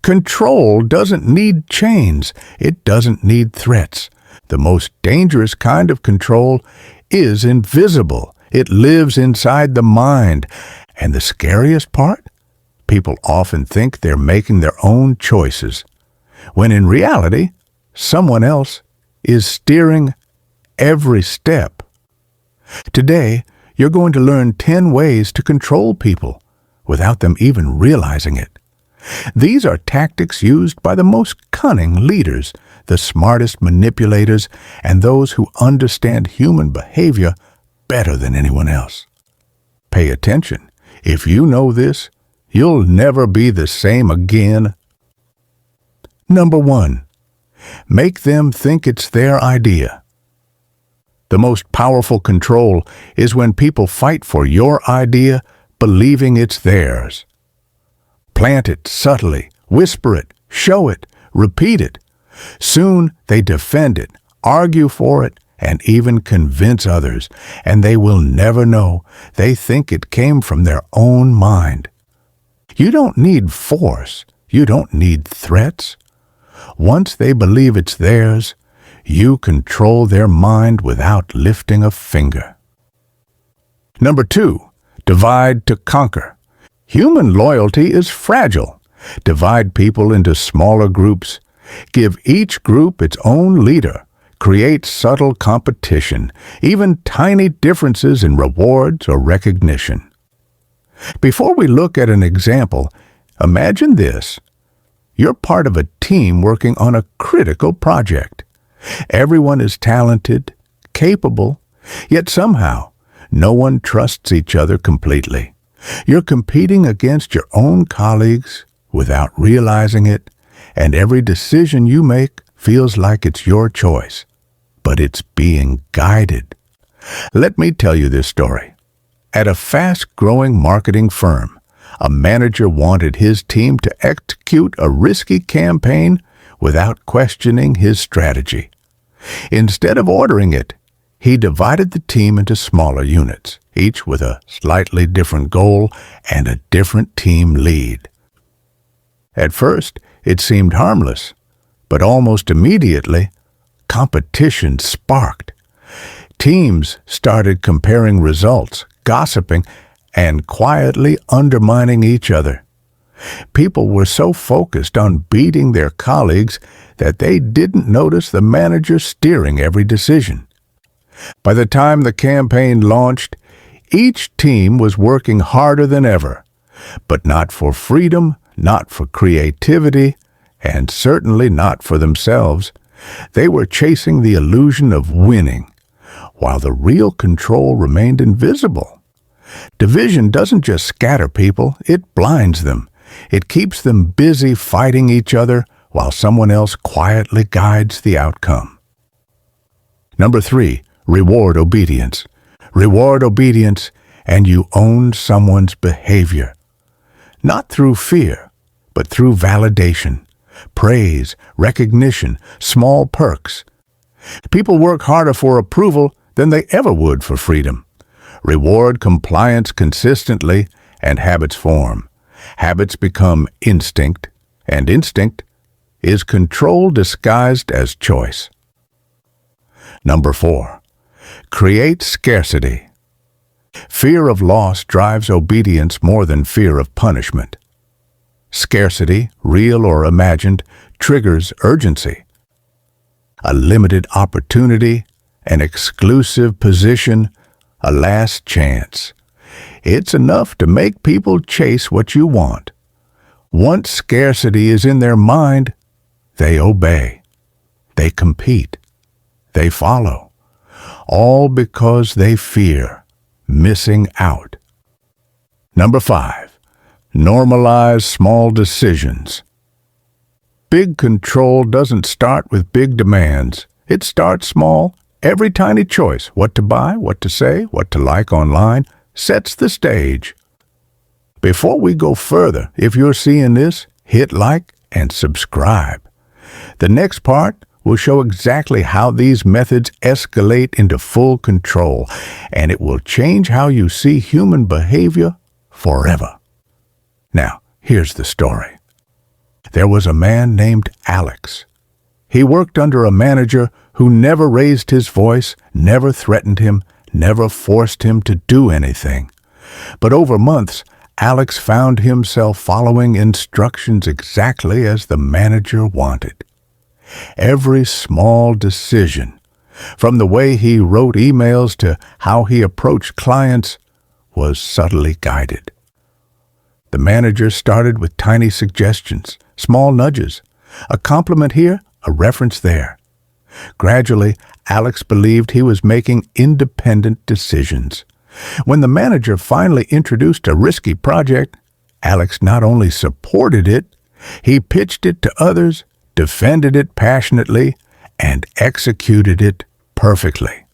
Control doesn't need chains. It doesn't need threats. The most dangerous kind of control is invisible. It lives inside the mind. And the scariest part? People often think they're making their own choices, when in reality, someone else is steering every step. Today, you're going to learn 10 ways to control people without them even realizing it. These are tactics used by the most cunning leaders, the smartest manipulators, and those who understand human behavior better than anyone else. Pay attention. If you know this, you'll never be the same again. Number 1. Make them think it's their idea. The most powerful control is when people fight for your idea, believing it's theirs. Plant it subtly, whisper it, show it, repeat it. Soon they defend it, argue for it, and even convince others, and they will never know. They think it came from their own mind. You don't need force. You don't need threats. Once they believe it's theirs, you control their mind without lifting a finger. Number 2, divide to conquer. Human loyalty is fragile. Divide people into smaller groups. Give each group its own leader. Create subtle competition, even tiny differences in rewards or recognition. Before we look at an example, imagine this. You're part of a team working on a critical project. Everyone is talented, capable, yet somehow no one trusts each other completely. You're competing against your own colleagues without realizing it, and every decision you make feels like it's your choice, but it's being guided. Let me tell you this story. At a fast-growing marketing firm, a manager wanted his team to execute a risky campaign without questioning his strategy. Instead of ordering it, he divided the team into smaller units, each with a slightly different goal and a different team lead. At first, it seemed harmless, but almost immediately, competition sparked. Teams started comparing results, gossiping, and quietly undermining each other. People were so focused on beating their colleagues that they didn't notice the manager steering every decision. By the time the campaign launched, each team was working harder than ever, but not for freedom, not for creativity, and certainly not for themselves. They were chasing the illusion of winning, while the real control remained invisible. Division doesn't just scatter people, it blinds them. It keeps them busy fighting each other while someone else quietly guides the outcome. Number 3, reward obedience. Reward obedience, and you own someone's behavior. Not through fear, but through validation, praise, recognition, small perks. People work harder for approval than they ever would for freedom. Reward compliance consistently, and habits form. Habits become instinct, and instinct is control disguised as choice. Number 4, create scarcity. Fear of loss drives obedience more than fear of punishment. Scarcity, real or imagined, triggers urgency. A limited opportunity, an exclusive position, a last chance. It's enough to make people chase what you want. Once scarcity is in their mind, they obey. They compete. They follow. All because they fear missing out. Number 5, normalize small decisions. Big control doesn't start with big demands. It starts small. Every tiny choice, what to buy, what to say, what to like online, sets the stage. Before we go further, if you're seeing this, hit like and subscribe. The next part will show exactly how these methods escalate into full control, and it will change how you see human behavior forever. Now, here's the story. There was a man named Alex. He worked under a manager who never raised his voice, never threatened him, never forced him to do anything. But over months, Alex found himself following instructions exactly as the manager wanted. Every small decision, from the way he wrote emails to how he approached clients, was subtly guided. The manager started with tiny suggestions, small nudges, a compliment here, a reference there. Gradually, Alex believed he was making independent decisions. When the manager finally introduced a risky project, Alex not only supported it, he pitched it to others, defended it passionately, and executed it perfectly.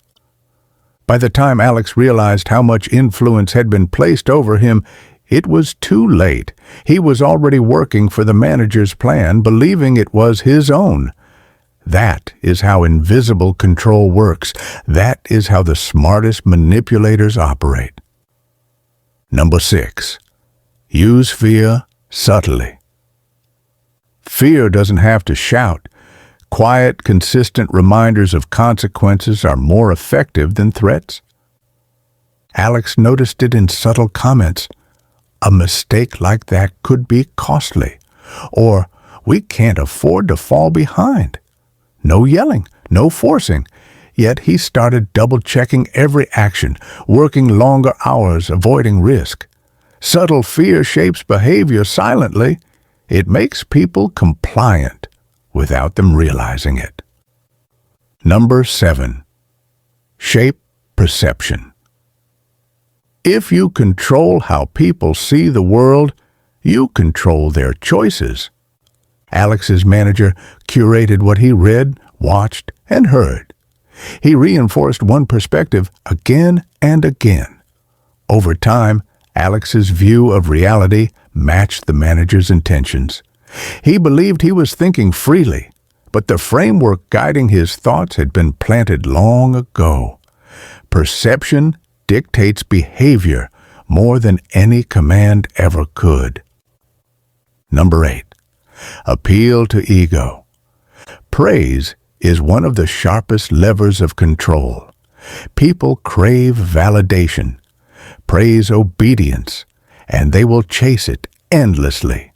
By the time Alex realized how much influence had been placed over him, it was too late. He was already working for the manager's plan, believing it was his own. That is how invisible control works. That is how the smartest manipulators operate. Number 6. Use fear subtly. Fear doesn't have to shout. Quiet, consistent reminders of consequences are more effective than threats. Alex noticed it in subtle comments. A mistake like that could be costly. Or, we can't afford to fall behind. No yelling, no forcing. Yet he started double-checking every action, working longer hours, avoiding risk. Subtle fear shapes behavior silently. It makes people compliant without them realizing it. Number 7. Shape perception. If you control how people see the world, you control their choices. Alex's manager curated what he read, watched, and heard. He reinforced one perspective again and again. Over time, Alex's view of reality matched the manager's intentions. He believed he was thinking freely, but the framework guiding his thoughts had been planted long ago. Perception dictates behavior more than any command ever could. Number 8. Appeal to ego. Praise is one of the sharpest levers of control. People crave validation, praise obedience, and they will chase it endlessly.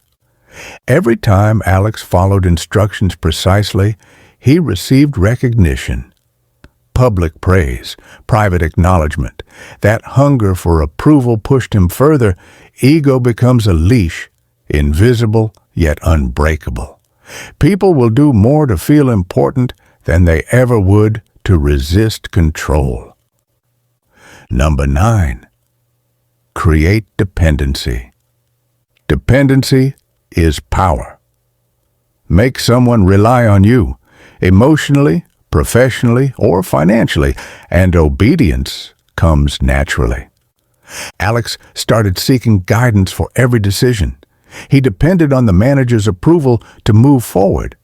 Every time Alex followed instructions precisely, he received recognition. Public praise, private acknowledgement. That hunger for approval pushed him further. Ego becomes a leash, invisible yet unbreakable. People will do more to feel important than they ever would to resist control. Number 9. Create dependency. Dependency is power. Make someone rely on you, emotionally, professionally, or financially, and obedience comes naturally. Alex started seeking guidance for every decision. He depended on the manager's approval to move forward.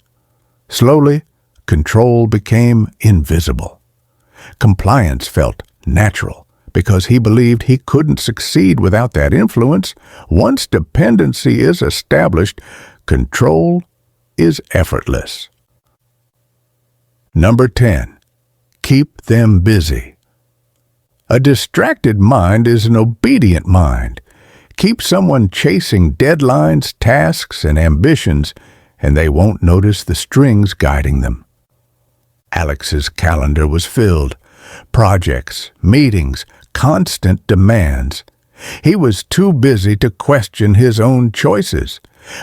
Slowly, control became invisible. Compliance felt natural because he believed he couldn't succeed without that influence. Once dependency is established, control is effortless. Number 10. Keep them busy. A distracted mind is an obedient mind. Keep someone chasing deadlines, tasks, and ambitions, and they won't notice the strings guiding them. Alex's calendar was filled. Projects, meetings, constant demands. He was too busy to question his own choices.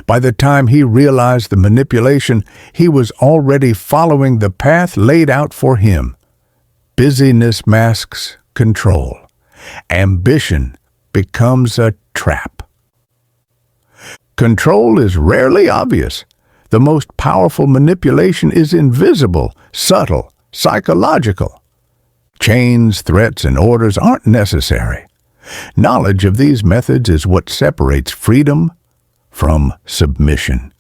By the time he realized the manipulation, he was already following the path laid out for him. Busyness masks control. Ambition becomes a trap. Control is rarely obvious. The most powerful manipulation is invisible, subtle, psychological. Chains, threats, and orders aren't necessary. Knowledge of these methods is what separates freedom from submission.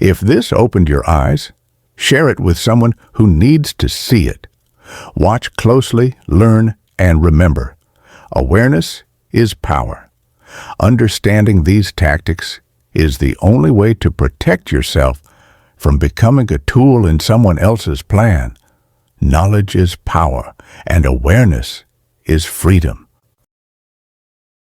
If this opened your eyes, share it with someone who needs to see it. Watch closely, learn, and remember. Awareness is power. Understanding these tactics is the only way to protect yourself from becoming a tool in someone else's plan. Knowledge is power, and awareness is freedom.